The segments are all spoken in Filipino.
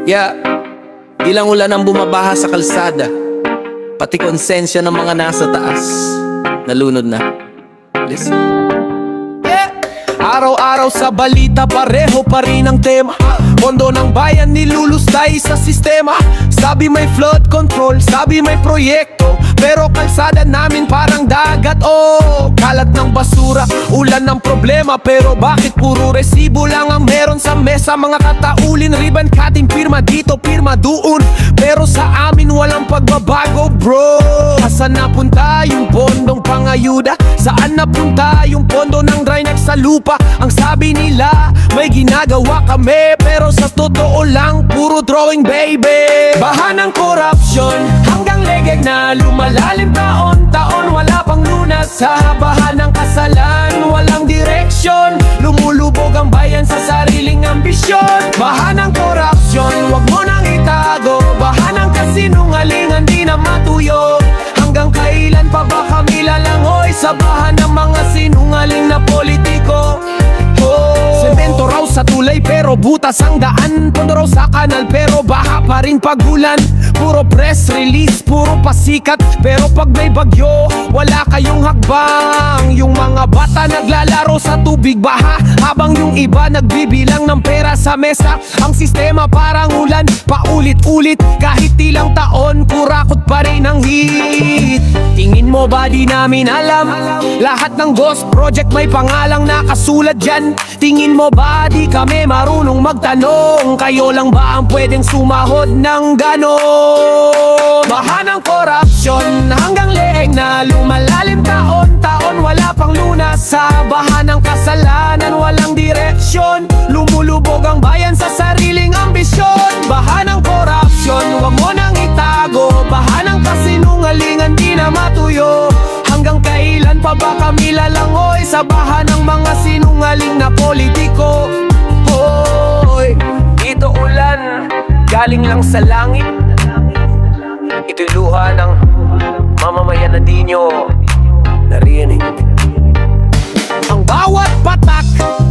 Yeah, di lang ulan ang bumabaha sa kalsada, pati konsensya ng mga nasa taas nalunod na. Listen. Yeah. Araw-araw sa balita, pareho pa rin ang tema. Pondo ng bayan nilulustay sa sistema. Sabi may flood control, sabi may proyekto, pero kalsada namin parang dagat. Oh, kalat ng basura, ulan ng problema, pero bakit puro resibo lang ang meron sa mesa? Mga kataulin, ribbon cutting, pirma dito, pirma doon, pero sa amin walang pagbabago, bro. Saan napunta yung pondong pangayuda? Saan napunta yung pondo ng dry sa lupa? Ang sabi nila may ginagawa kami, pero sa totoo lang puro drawing, baby. Baha ng corruption hanggang legeg na lumalalim taon-taon, wala pang lunas sa baha ng kasalan, walang direksyon, lumulubog ang bayan sa sariling ambisyon. Baha ng corruption, wag mo nang itago, baha ng kasinungalingan, di na matuyo. Hanggang kailan pa ba kami lalangoy sa baha ng mga sinungaling na politiko? Semento raw sa tulay pero butas ang daan, pondo raw sa kanal pero baha pa rin pagulan. Puro press release, puro pasikat, pero pag may bagyo wala kayong hakbang. Yung mga bata naglalaro sa tubig baha, habang yung iba nagbibilang ng pera sa mesa. Ang sistema parang ulan, paulit-ulit, kahit ilang taon kurakot pa rin ang hit. Tingin mo ba di namin alam? Lahat ng ghost project may pangalang nakasulat dyan. Tingin mo ba di kami marunong magtanong? Kayo lang ba ang pwedeng sumahod ng ganon? Baha ng corruption hanggang leeg na lumalalim taon-taon, wala pang lunas sa baha ng kasalanan, walang direksyon, lumulubog ang bayan sa sariling ambisyon. Baha ng corruption, wag mo nang itago, baha ng kasinungalingan, di na matuyo. Hanggang kailan pa ba kami lalangoy sa baha ng mga sinungaling na politiko? Hoy, dito ulan, galing lang sa langit. Ito'y luha ng mamamayan na di nyo narinig. Ang bawat patak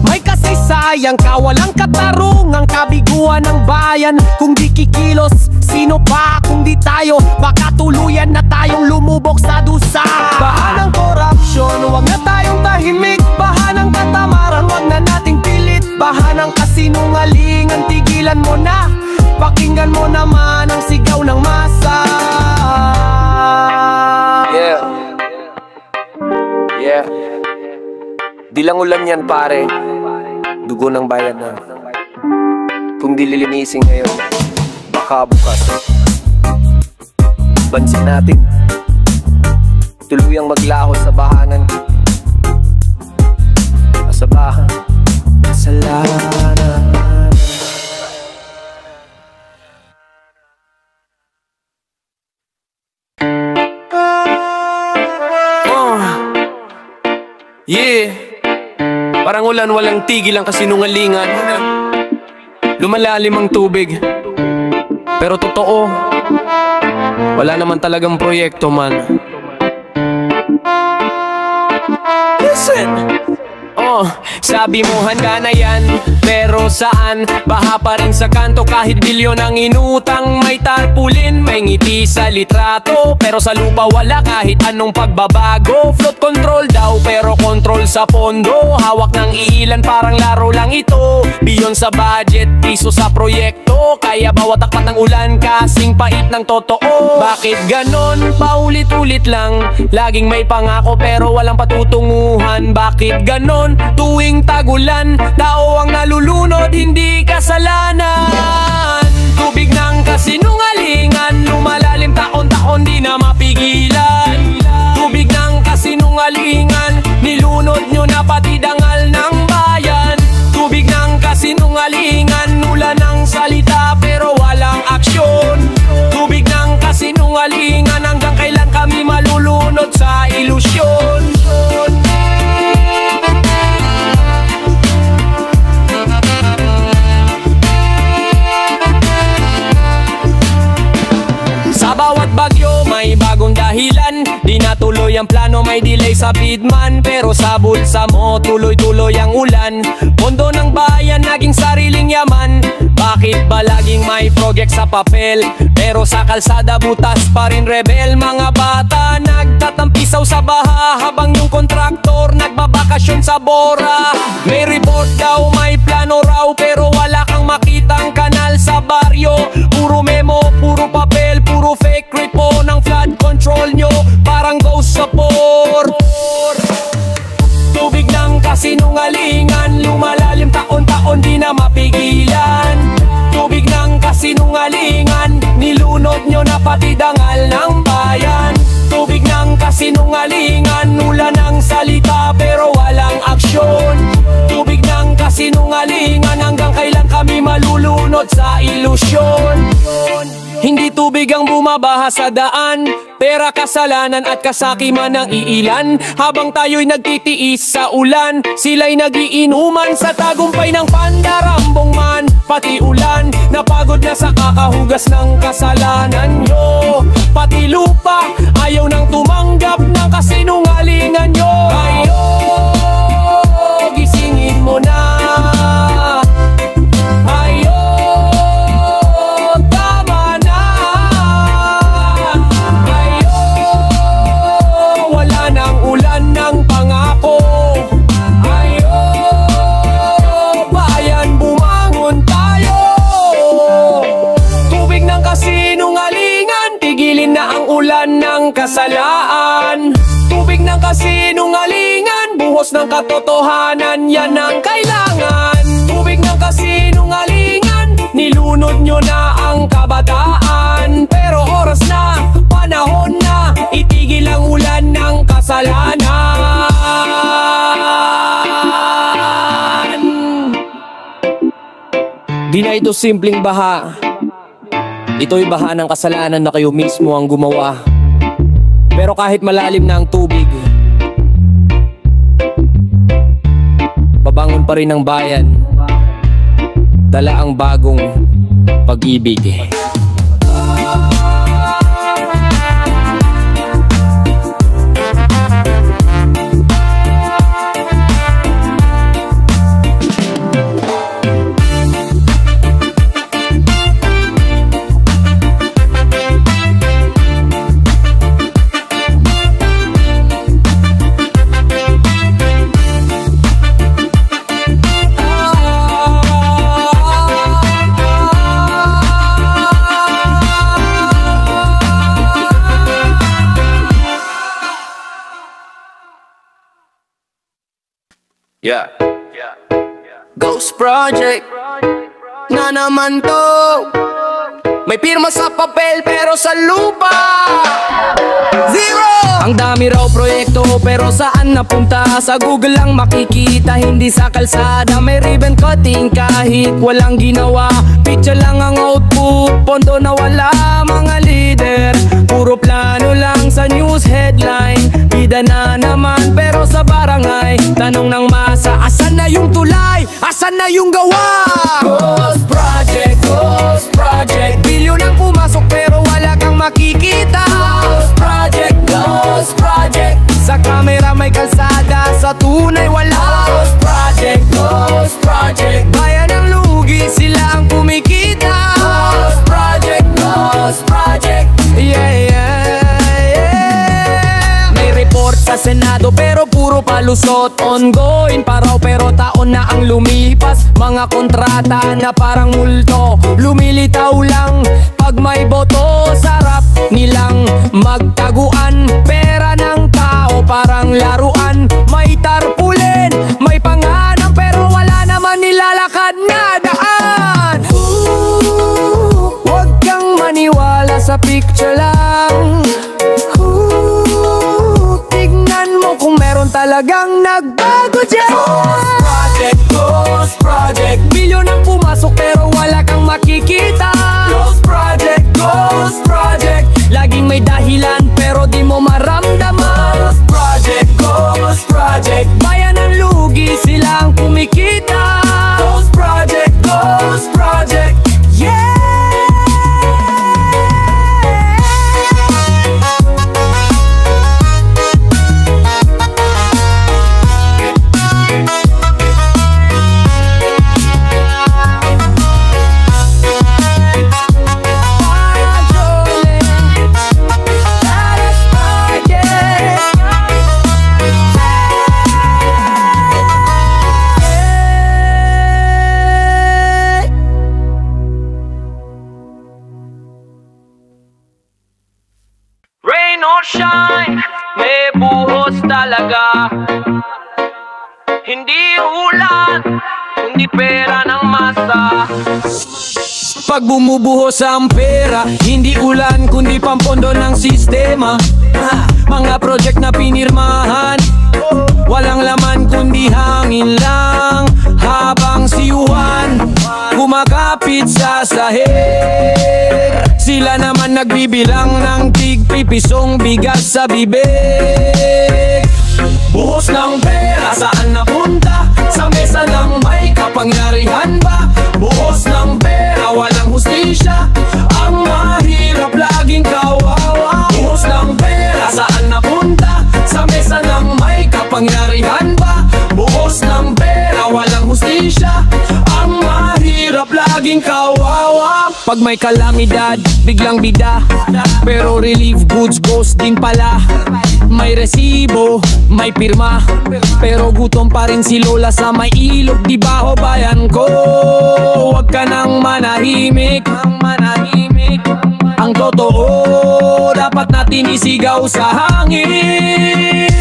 may kasaysayan, kawalang katarungang kabiguan ng bayan. Kung di kikilos, sino pa kung di tayo? Baka tuluyan na tayong lumubog sa dusa. Baha ng corruption, wag na tayong tahimik. Baha ng katamaran, wag na nating pilit. Baha ng kasinungalingan, tigilan mo na. Pakinggan mo naman ang sigaw ng masa. Yeah. Yeah. Di lang ulan yan pare, dugo ng bayan na. Kung di lilinisin ngayon, baka bukas bansin natin tuluyang maglaho sa bahanan, sa bahan kasalanan. Yeah, parang ulan walang tigil ang kasinungalingan. Lumalalim ang tubig, pero totoo, wala naman talagang proyekto man. Listen! Sabi mo handa na yan, pero saan? Baha pa rin sa kanto kahit bilyon ang inutang. May tarpulin, may ngiti sa litrato, pero sa lupa wala kahit anong pagbabago. Flood control daw, pero control sa pondo. Hawak ng ilan, parang laro lang ito. Beyond sa budget, piso sa proyekto. Kaya bawat takpat ng ulan, kasing pait ng totoo. Bakit ganon? Paulit-ulit lang, laging may pangako pero walang patutunguhan. Bakit ganon? Tuwing tagulan, tao ang nalulunod, hindi kasalanan. Tubig ng kasinungalingan, lumalalim taon-taon, di na mapigilan. Tubig ng kasinungalingan, nilunod nyo na pati dangal ng bayan. Tubig ng kasinungalingan, ulan ng salita pero walang aksyon. Tubig ng kasinungalingan, hanggang kailan kami malulunod sa ilusyon? Sa bawat bagyo may bagong dahilan, di natuloy ang plano, may delay sa bidman, pero sa bulsa mo tuloy-tuloy ang ulan. Pondo ng bayan naging sariling yaman. Bakit ba laging may project sa papel, pero sa kalsada butas pa rin rebel? Mga bata nagtatampisaw sa baha, habang yung kontraktor nagbabakasyon sa Bora. May report daw, may plano raw, pero wala kang makitang kanal sa baryo. Puro memo, puro papel, puro fake repo ng flood control nyo, parang ghost support. Tubig ng kasinungalingan, lumalalim taon-taon di na mapigilan. Tubig ng kasinungalingan, nilunod nyo na pati dangal ng bayan. Tubig ng kasinungalingan, ulan ng salita pero walang aksyon. Tubig ng kasinungalingan, hanggang kailan kami malulunod sa ilusyon? Hindi tubig ang bumabaha sa daan, pera, kasalanan at kasakiman ng iilan. Habang tayo'y nagtitiis sa ulan, sila'y nagiinuman sa tagumpay ng pandarambong man. Pati ulan, napagod na sa kakahugas ng kasalanan nyo. Pati lupa, ayaw nang tumanggap ng kasinungalingan nyo. Kayo, gisingin mo na. Kasalaan, tubig ng kasinungalingan, buhos ng katotohanan, yan ang kailangan. Tubig ng kasinungalingan, nilunod nyo na ang kabataan, pero oras na, panahon na, itigil ang ulan ng kasalanan. Di na ito simpleng baha, ito'y baha ng kasalanan na kayo mismo ang gumawa. Pero kahit malalim na ang tubig, babangon pa rin ang bayan, dala ang bagong pag-ibig. Yeah. Ghost Project na naman to. May pirma sa papel pero sa lupa zero. Ang dami raw proyekto pero saan napunta? Sa Google lang makikita, hindi sa kalsada. May ribbon cutting kahit walang ginawa. Picture lang ang output, pondo na wala. Mga leader, puro plano lang sa news headline. Bida na naman pero sa barangay, tanong ng masa, asan na yung tulay? Asan na yung gawa? Ghost Project, Ghost Project. Bilyon ang pumasok pero wala kang makikita. Ghost Project, Ghost Project. Sa kamera may kalsada, sa tunay wala. Ghost Project, Ghost Project. Bayan ang lugi, sila ang kumikita. Ghost Project, Ghost Project. Yeah, yeah, yeah. May report sa Senado pero puro palusot. Ongoing pa raw pero taon na ang lumipas. Mga kontrata na parang multo, lumilitaw lang pag may boto. Sarap nilang magtaguan, pera ng tao parang laruan. May tarpulin, may panganam pero wala naman nilalakad na daan. Huwag kang maniwala sa picture lang. Tignan mo kung meron talagang nagbago dyan. Ghost Project, Ghost Project. Bilyon ang pumasok pero wala kang Pag bumubuhos ang pera, hindi ulan kundi pampondo ng sistema. Mga project na pinirmahan, walang laman kundi hangin lang. Habang si Juan kumakapit sa sahig, sila naman nagbibilang ng tig-pipisong bigas sa bibig. Buhos ng pera, saan napunta? Sa mesa ng may kapangyarihan ba? Buhos ng pera, walang hustisya. Ang mahirap laging kawawa. Buhos ng pera, saan napunta? Sa mesa ng may kapangyarihan ba? Buhos ng pera, walang hustisya. Ang mahirap laging kawawa. Pag may kalamidad, biglang bida, pero relief goods goes din pala. May resibo, may pirma, pero gutom pa rin si Lola sa may ilog. Di ba ho bayan ko? Huwag ka nang manahimik. Ang totoo dapat natin isigaw sa hangin.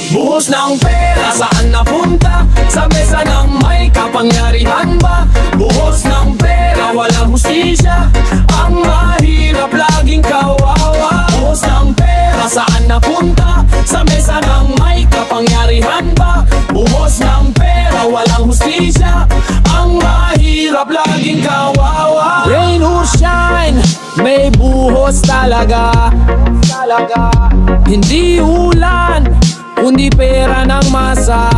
Buhos ng pera, saan napunta? Sa mesa ng may kapangyarihan ba? Buhos ng pera, walang hustisya. Ang mahirap laging kawawa. Buhos ng pera, saan napunta? Sa mesa ng may kapangyarihan ba? Buhos ng pera, walang hustisya. Ang mahirap laging kawawa. Rain or shine, may buhos talaga. Hindi ulan kundi pera ng masa.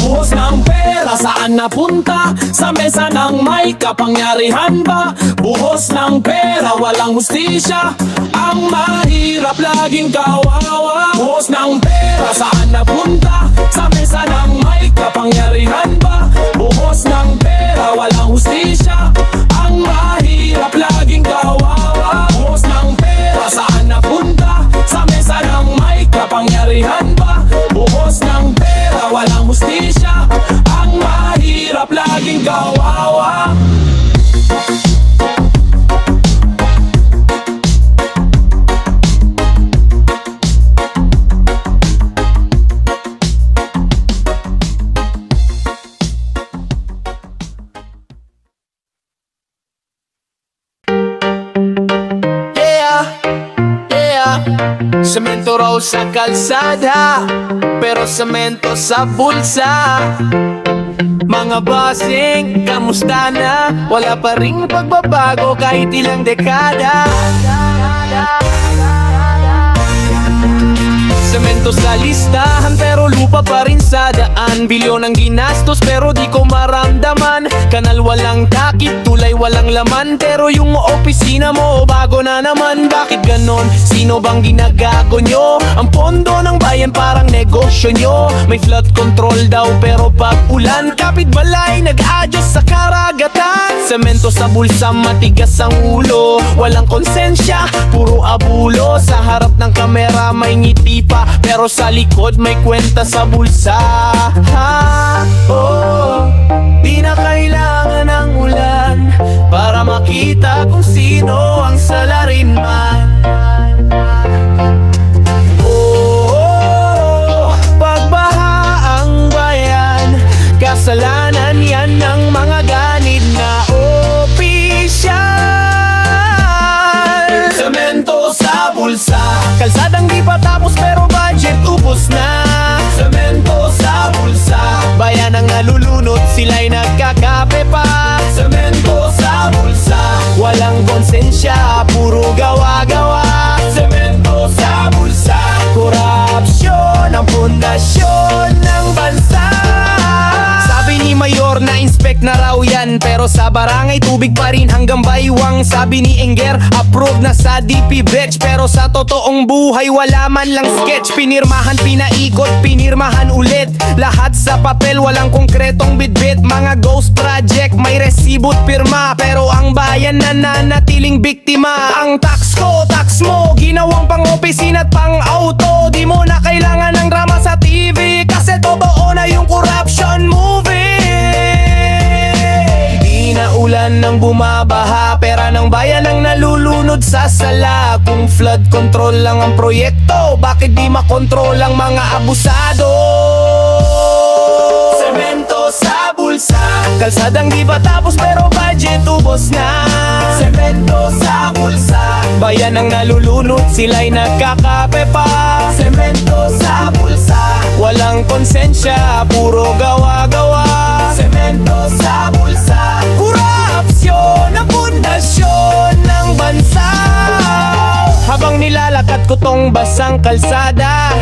Buhos ng pera, saan napunta? Sa mesa ng may kapangyarihan ba? Buhos ng pera, walang hustisya. Ang mahirap laging kawawa. Buhos ng pera, saan napunta? Sa mesa ng may kapangyarihan ba? Buhos ng pera, walang hustisya. Ang mahirap laging kawawa. Buhos ng pera, saan napunta? Sa mesa ng may kapangyarihan ba? Buhos ng pera, walang hustisya. Ang mahirap laging kawawa. Semento raw sa kalsada, pero semento sa bulsa. Mga bossing, kamusta na? Wala pa ring pagbabago kahit ilang dekada. Semento sa listahan pero lupa pa rin sa daan. Bilyon ang ginastos pero di ko maramdaman. Kanal walang takip, tulay walang laman, pero yung opisina mo bago na naman. Bakit ganon? Sino bang ginagago nyo? Ang pondo ng bayan parang negosyo nyo. May flood control daw pero pag ulan, kapitbalay nag-adjust sa karagatan. Semento sa bulsa, matigas ang ulo. Walang konsensya, puro abulo. Sa harap ng kamera may ngiti pa, pero sa likod may kwenta sa bulsa. Di na kailangan ng ulan para makita kung sino ang salarinman. Pagbaha ang bayan, kasalanan yan ng mga ganid na opisyal. Semento sa bulsa, kalsadang di pa tapos pero budget ubos na. Semento sa bulsa, bayan ang nalulunod, sila'y nagkakape pa. Semento sa bulsa, walang konsensya, puro gawa-gawa. Semento sa bulsa, korupsyon ang pundasyon ng bansa. Sabi ni Mayor na inspect na raw yan, pero sa barangay tubig pa rin hanggang baywang. Sabi ni Enger approved na sa DPWH, pero sa totoong buhay wala man lang sketch. Pinirmahan, pinaikot, pinirmahan ulit, lahat sa papel walang konkretong bitbit. Mga ghost project, may resibo't pirma, pero ang bayan nananatiling biktima. Ang tax ko, tax mo, ginawang pang opisina at pang auto. Di mo na kailangan ng drama sa TV, kasi totoo na yung corruption movie. Di na ulan nang bumabaha, pera ng bayan ang nalulunod sa sala. Kung flood control lang ang proyekto, bakit di makontrol ang mga abusado? Semento sa bulsa, bulsa. Kalsadang di pa tapos pero budget ubos na. Semento sa bulsa. Bayan ang nalulunod, sila'y nagkakape pa. Semento sa bulsa. Walang konsensya, puro gawa-gawa. Semento sa bulsa. Korupsyon ang pundasyon ng bansa. Habang nilalakad ko tong basang kalsada,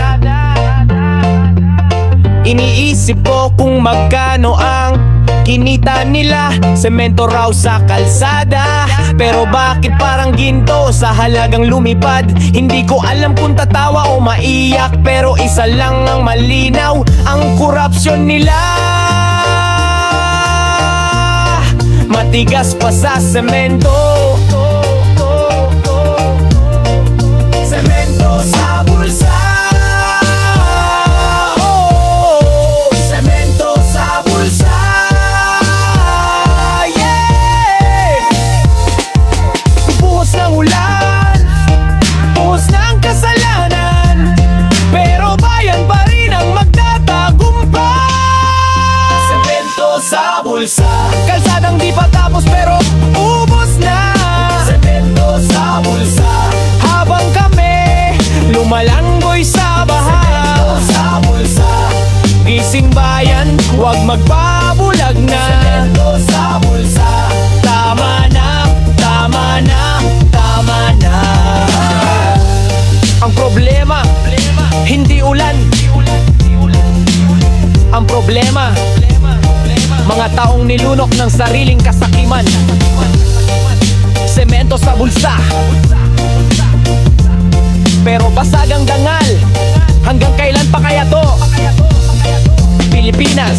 iniisip ko kung magkano ang kinita nila. Semento raw sa kalsada, pero bakit parang ginto sa halagang lumipad? Hindi ko alam kung tatawa o maiyak, pero isa lang ang malinaw, ang korupsyon nila. Matigas pa sa semento. Semento sa bulsa. Oh, semento sa bulsa. Yeah. Buhos ng ulan, buhos ng kasalanan, pero bayan pa rin ang magtatagumpay. Semento sa bulsa. Kalsadang di pa tapos pero ubos na. Semento sa bulsa. Habang kami lumalanggoy sa baha. Semento sa bulsa. Gising bayan, huwag magbabulag na. Semento sa bulsa. Tama na, tama na, tama na. Ang problema, hindi ulan. Ang problema, mga taong nilunok ng sariling kasakiman. Semento sa bulsa, pero basag ang dangal. Hanggang kailan pa kaya to? Pilipinas.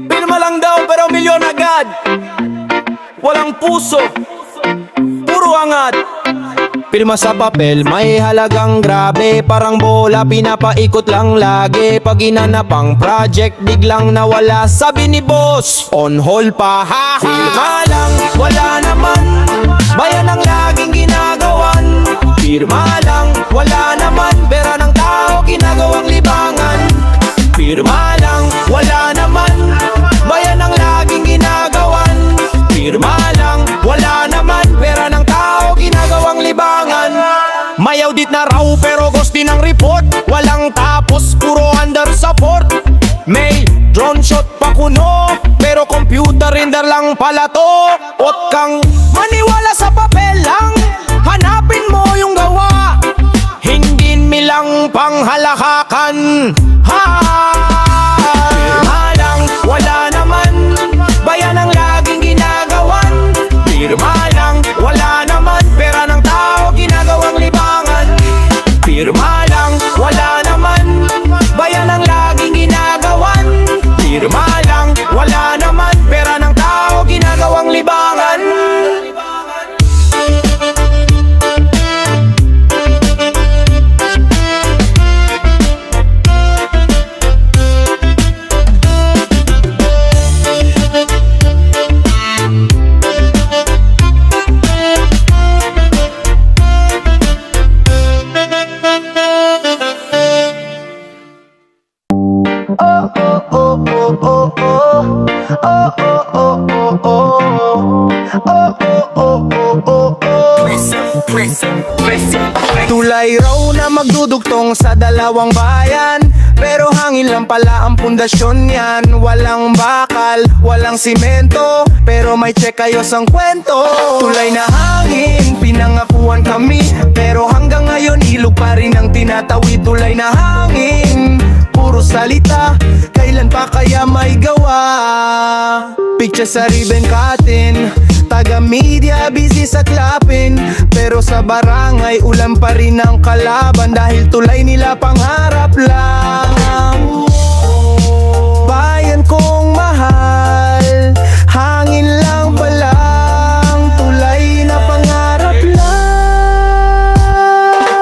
Pirma lang daw pero milyon agad. Walang puso, puro angat. Pirma sa papel, may halagang grabe. Parang bola, pinapaikot lang lagi. Pag inanap ang project, biglang nawala. Sabi ni boss, on hold pa, ha ha. Pirma lang, wala naman. Bayan ang laging ginagawan. Pirma lang, wala naman. Pera ng tao, ginagawang libangan. Pirma lang, wala naman. Bayan ang laging ginagawan. Pirma lang, wala naman. Pera ng tao, ginagawang libangan. May audit na raw pero ghost din ang report. Walang tapos, puro under support. May drone shot pa kuno, pero computer render lang pala to. Huwag kang maniwala sa papel lang, hanapin mo yung gawa. Hindi milang panghalahakan, ha. Pirma lang, wala naman. Bayan ang laging ginagawan. Pirma lang, wala naman. Pera ng tao, ginagawang libangan. Pirma lang, wala naman. Bayan ang laging ginagawan. Pirma lang, wala naman. Pera ng tao, ginagawang libangan. Tulay raw na magdudugtong sa dalawang bayan, pero hangin lang pala ang pundasyon yan. Walang bakal, walang simento, pero may check kayo sang kwento. Tulay na hangin, pinangakuan kami, pero hanggang ngayon ilog pa rin ang tinatawid. Tulay na hangin, puro salita, kailan pa kaya may gawa? Picture sa ribbon cutting, taga media busy sa clapping, pero sa barangay ulan pa rin ang kalaban, dahil tulay nila pangarap lang. Bayan kong mahal, hangin lang palang, tulay na pangarap lang.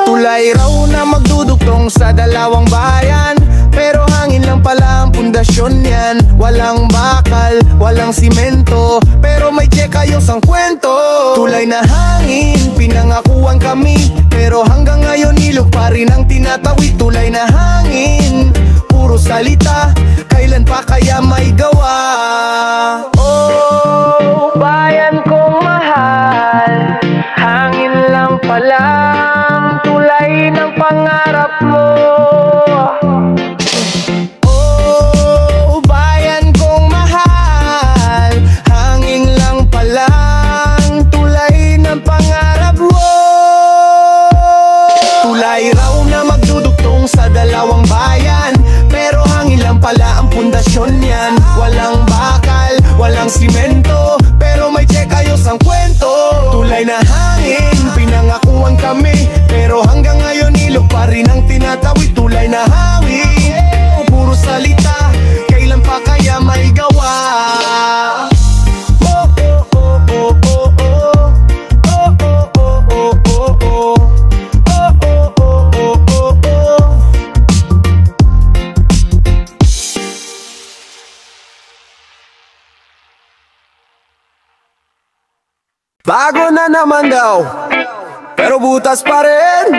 Tulay raw na magdudugtong sa dalawang bayan, pero hangin lang pala ang pundasyon. pundasyon yan. Walang bakal, walang simento, pero may check ayos ang kwento. Tulay na hangin, pinangakuan kami, pero hanggang ngayon ilog pa rin ang tinatawid. Tulay na hangin, puro salita, kailan pa kaya may gawa? Oh, bayan kong mahal, hangin lang palang tulay ng pangarap mo. Oh, bayan kong mahal, hangin lang palang tulay ng pangarap mo. Tulay raw na magdudugtong sa dalawang bayan, pero hangin lang pala ang pundasyon yan. Walang bakal, walang simento, pero may check ayos ang kwento. Tulay na hangin, pinangakuan kami, pero hanggang ngayon ilog pa rin ang tinatawid. Tulay na hangin, puro salita, kailan pa kaya may gawa? Oh, oh, oh, oh, oh, oh. Oh, oh, oh, oh, oh, oh. Oh, oh, oh, oh, oh, oh. Bago na naman daw, pero butas pa rin.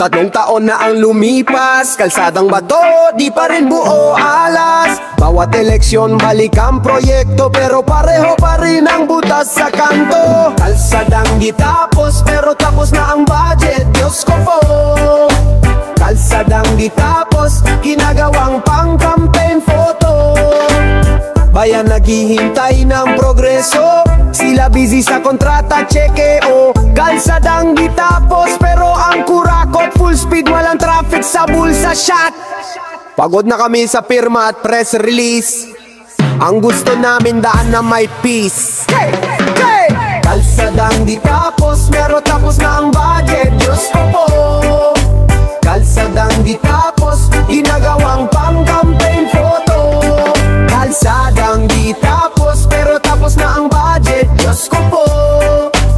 3 taon na ang lumipas, kalsadang bato, di pa rin buo alas. Bawat eleksyon balik ang proyekto, pero pareho pa rin ang butas sa kanto. Kalsadang di tapos, pero tapos na ang budget, Diyos ko po. Kalsadang di tapos, ginagawang pang-campaign photo. Bayan naghihintay ng progreso, sila busy sa kontrata, cheque o kalsadang di tapos, pero ang kurakot full speed, walang traffic sa bulsa shot. Pagod na kami sa pirma at press release, ang gusto namin daan na may peace. Kalsadang di tapos, pero tapos na ang budget, Diyos ko po. Kalsadang di tapos, ginagawang pang-campaign photo. Kalsadang di tapos, pero tapos na ang budget, Diyos ko po.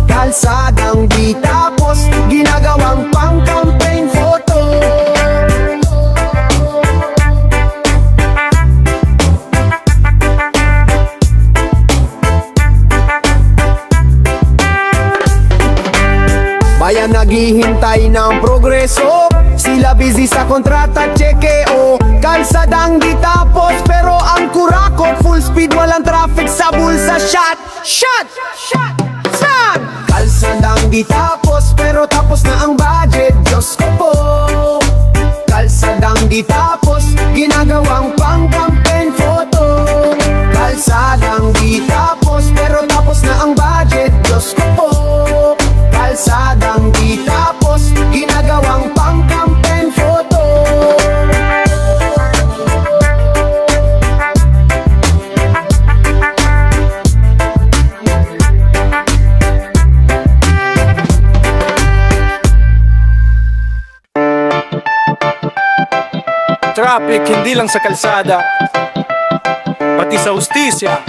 Kalsadang di tapos, ginagawang pang-campaign photo. Bayan naghihintay ng progreso, sila busy sa kontrata, cheque o kalsadang di tapos, pero ang kurakot full speed, walang traffic sa bulsa shot. Shot! Shot! Shot! Kalsadang di tapos, pero tapos na ang budget, Diyos ko po. Kalsadang di tapos, ginagawang pang-campaign photo. Kalsadang di tapos, pero tapos na ang budget, Diyos ko po. Kalsadang di tapos, ginagawang pang-campaign photo. Traffic hindi lang sa kalsada, pati sa hustisya.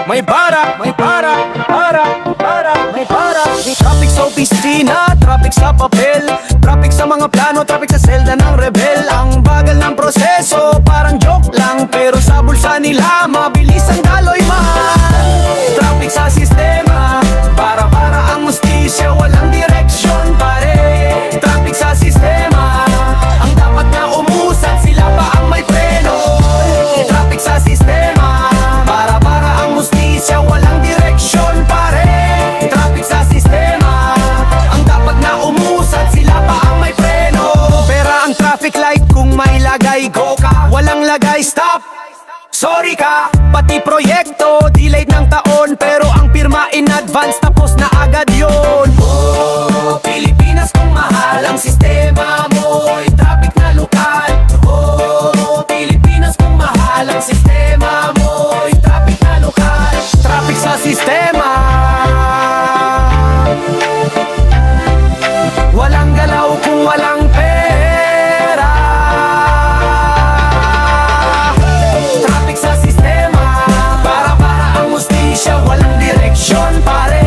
May bara, may para, may para. Traffic sa opisina, traffic sa papel, traffic sa mga plano, traffic sa selda ng rebel. Ang bagal ng proseso, parang joke lang, pero sa bulsa nila, mabilis ang daloy mahal. Traffic sa sistema, para ang hustisya, walang direksyon pare. Traffic sa sistema, ang dapat na umusad, sila pa ang may preno. Traffic sa sistema, para ang hustisya, walang direksyon pare. Traffic sa sistema, ang dapat na umusad, sila pa ang may preno. Pera ang traffic light, kung may lagay go ka, walang lagay stop, sorry ka. Pati proyekto, delayed ng taon, pero ang pirma in advance, tapos na agad yun. Oh, Pilipinas kung mahal ang sistema mo, traffic na lokal. Oh, Pilipinas kung mahal ang sistema mo, traffic na lokal. Traffic sa sistema, walang galaw kung walang pera. Traffic sa sistema, para ang hustisya, walang direksyon pare.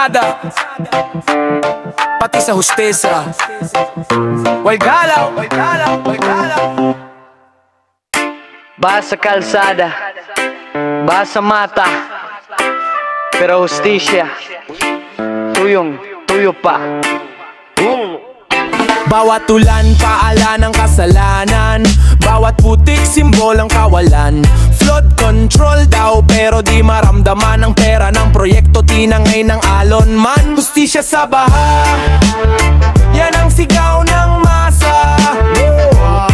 kalsada, pati sa hostesa. Way galaw, way galaw, way galaw. Bahas sa kalsada, bahas sa mata, pero hustisya, tuyo pa. Bawat ulan, paala ng kasalanan. Bawat putik, simbol ang kawalan. Flood control daw, pero di maramdaman ang pera ng proyekto. Tinangay ng alon man. Hustisya sa baha, yan ang sigaw ng masa.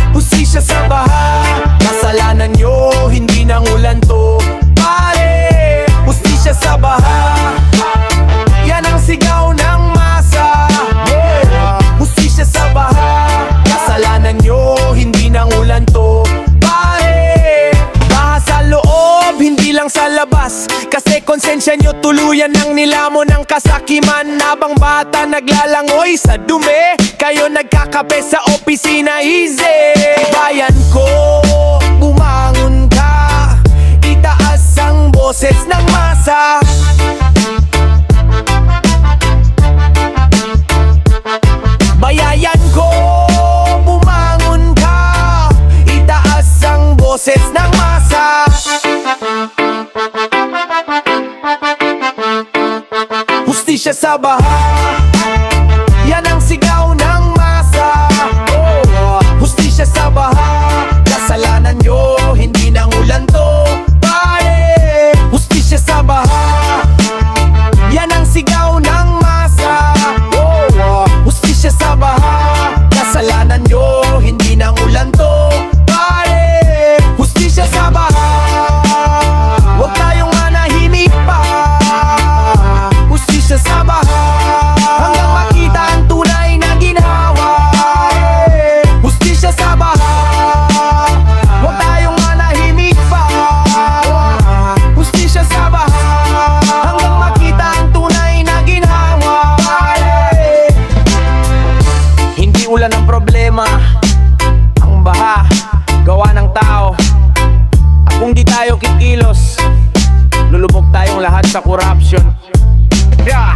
Hustisya sa baha, kasalanan nyo, hindi nang ulan to, pare. Hustisya sa baha, yan ang sigaw ng masa. Hustisya sa baha, kasalanan nyo, hindi nang ulan to, pare. Baha sa loob, hindi lang sa labas, kasi konsensya nyo tuluyan ng nilamon ng kasakiman. Habang bata naglalangoy sa dumi, kayo nagkakape sa opisina, easy. Bayan ko, bumangon ka, itaas ang boses ng masa. Bayayan ko, bumangon ka, itaas ang boses ng masa. Hustisya sa baha, yan ang sigaw ng masa. Hustisya sa baha, kasalanan nyo, hindi nang ulan to, pare. Hustisya sa baha, yan ang sigaw ng masa. Hustisya sa baha, kasalanan nyo, hindi nang ulan to, pare. Hustisya sa baha, huwag tayong manahimik pa. Hustisya sa baha, hanggang makita ang tunay na ginhawa. Hustisya sa baha, huwag tayong manahimik pa. Hustisya sa baha, hanggang makita ang tunay na ginhawa. Hindi ulan ang problema, ang baha, gawa ng tao. At kung di tayo kikilos, lulubog tayong lahat sa corruption. Yeah!